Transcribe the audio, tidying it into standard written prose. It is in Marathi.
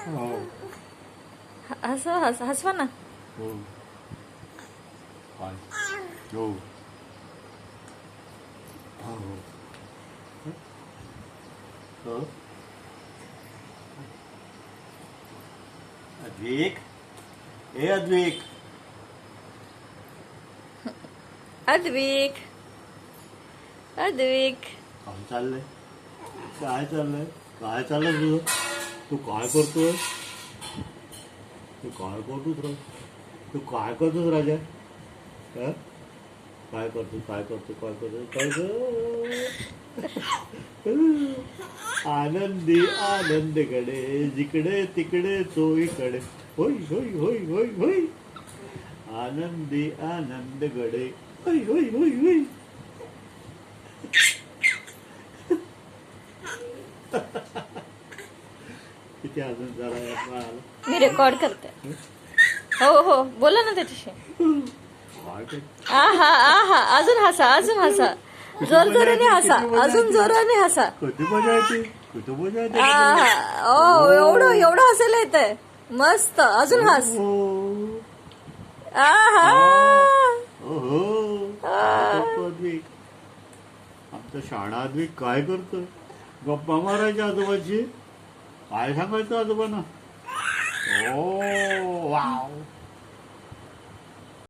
हो हसवा ना. हो हो हो हो अद्विक अद्विक अद्विक अद्विक काय चाललंय काय चाललंय काय चाललंय तुझं तू काय करतोय तू काय करतोस रा तू काय करतोस राजा हा? काय करतो काय करतो काय करतो काय आनंदी आनंदकडे जिकडे तिकडे चोईकडे होय होय होय होय होय आनंदी आनंदकडे होय होय होय होय किती अजून जरा मी रेकॉर्ड करते. हो हो बोला ना त्याच्याशी. आहा आहा अजून हसा जोर जोराने हसा अजून जोराने हसा. किती मजा येते किती मजा येते आहा ओ एवढं हसायला येतंय. मस्त अजून हस. आहा अद्विक आमचा शाळा अद्विक काय करतोय गप्पा मारायच्या आजोबाची काय सांगायचं आजोबांना ओ वाव